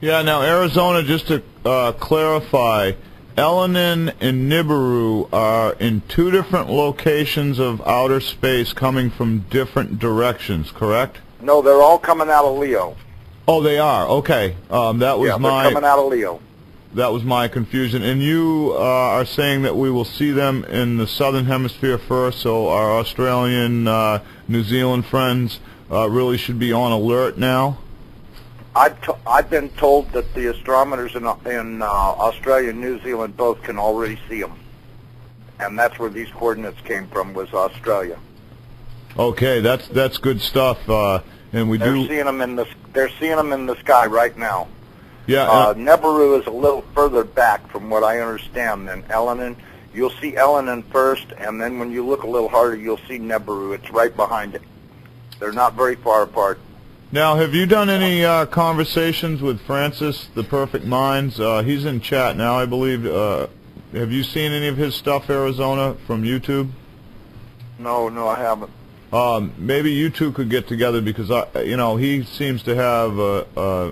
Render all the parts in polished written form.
Yeah, now Arizona, just to clarify, Elenin and Nibiru are in two different locations of outer space coming from different directions, correct? No, they're all coming out of Leo. Oh, they are. Okay. That was they're coming out of Leo. That was my confusion. And you are saying that we will see them in the southern hemisphere first, so our Australian, New Zealand friends really should be on alert now? I've been told that the astronomers in Australia and New Zealand both can already see them, and that's where these coordinates came from, was Australia. Okay, that's good stuff. And they're seeing them in the sky right now. Yeah. Nibiru is a little further back, from what I understand, than Elenin. You'll see Elenin first, and then when you look a little harder, you'll see Nibiru. It's right behind it. They're not very far apart. Now, have you done any conversations with Francis, the Perfect Minds? He's in chat now, I believe. Have you seen any of his stuff, Arizona, from YouTube? No, I haven't. Maybe you two could get together, because he seems to have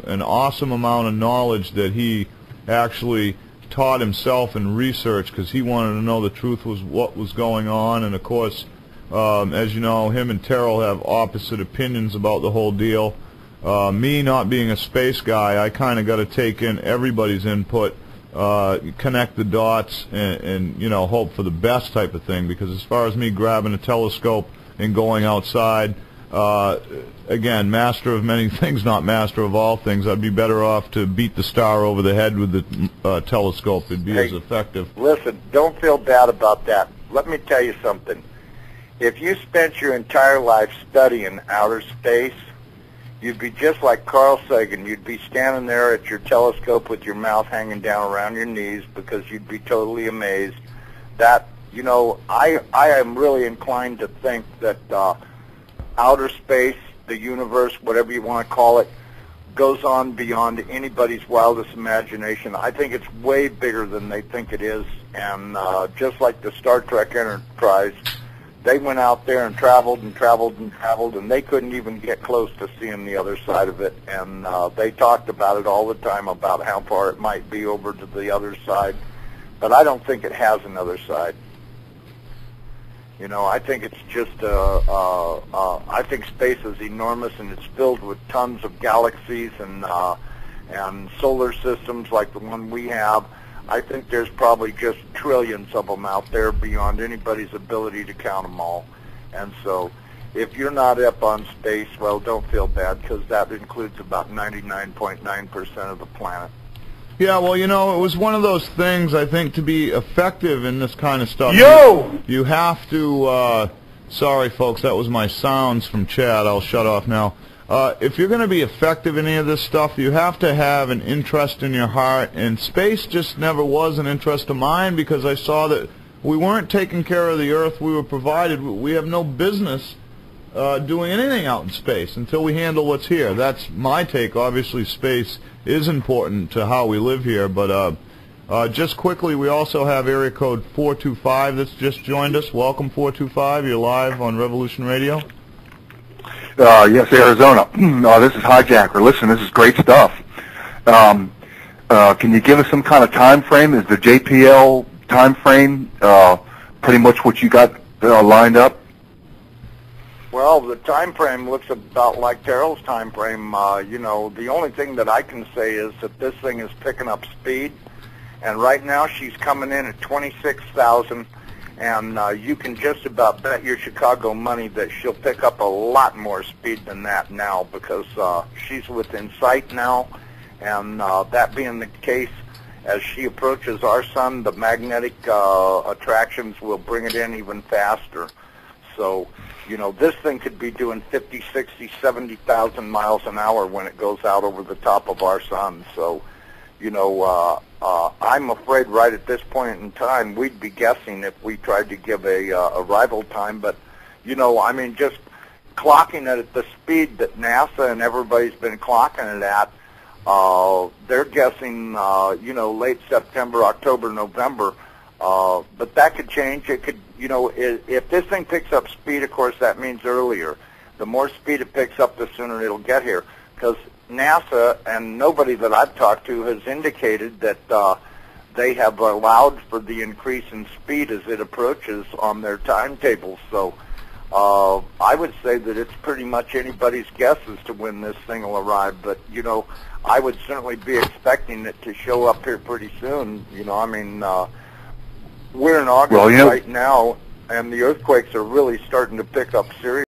an awesome amount of knowledge that he actually taught himself and researched, because he wanted to know the truth was what was going on. And of course, as you know, him and Terrell have opposite opinions about the whole deal. Me not being a space guy, I kind of got to take in everybody's input, connect the dots, and hope for the best type of thing. Because as far as me grabbing a telescope and going outside, again, master of many things, not master of all things. I'd be better off to beat the star over the head with the telescope. It'd be as effective. Listen, don't feel bad about that. Let me tell you something. If you spent your entire life studying outer space, you'd be just like Carl Sagan. You'd be standing there at your telescope with your mouth hanging down around your knees, because you'd be totally amazed that, I am really inclined to think that outer space, the universe, whatever you want to call it, goes on beyond anybody's wildest imagination. I think it's way bigger than they think it is, and just like the Star Trek Enterprise, they went out there and traveled and traveled and traveled, and they couldn't even get close to seeing the other side of it. And they talked about it all the time, about how far it might be over to the other side. But I don't think it has another side. I think it's just, I think space is enormous, and it's filled with tons of galaxies and solar systems like the one we have. I think there's probably just trillions of them out there beyond anybody's ability to count them all. And so if you're not up on space, well, don't feel bad, because that includes about 99.9% of the planet. Yeah, well, it was one of those things, I think, to be effective in this kind of stuff. You have to, sorry, folks, that was my sounds from Chad. I'll shut off now. If you're going to be effective in any of this stuff, you have to have an interest in your heart, and space just never was an interest of mine, because I saw that we weren't taking care of the Earth we were provided. We have no business doing anything out in space until we handle what's here. That's my take. Obviously, space is important to how we live here, but just quickly, we also have area code 425 that's just joined us. Welcome, 425. You're live on Revolution Radio. Yes, Arizona. This is Hijacker. Listen, this is great stuff. Can you give us some kind of time frame? Is the JPL time frame pretty much what you got lined up? Well, the time frame looks about like Terrell's time frame. The only thing that I can say is that this thing is picking up speed, and right now she's coming in at 26,000. And you can just about bet your Chicago money that she'll pick up a lot more speed than that now, because she's within sight now. And that being the case, as she approaches our sun, the magnetic attractions will bring it in even faster. So, this thing could be doing 50, 60, 70,000 miles an hour when it goes out over the top of our sun. So, I'm afraid right at this point in time we'd be guessing if we tried to give a arrival time. But, just clocking it at the speed that NASA and everybody's been clocking it at, they're guessing, late September, October, November. But that could change. It could, if this thing picks up speed, of course, that means earlier. The more speed it picks up, the sooner it'll get here. Because NASA and nobody that I've talked to has indicated that they have allowed for the increase in speed as it approaches on their timetables. So I would say that it's pretty much anybody's guess as to when this thing will arrive. But, you know, I would certainly be expecting it to show up here pretty soon. You know, I mean, we're in August right now, and the earthquakes are really starting to pick up seriously.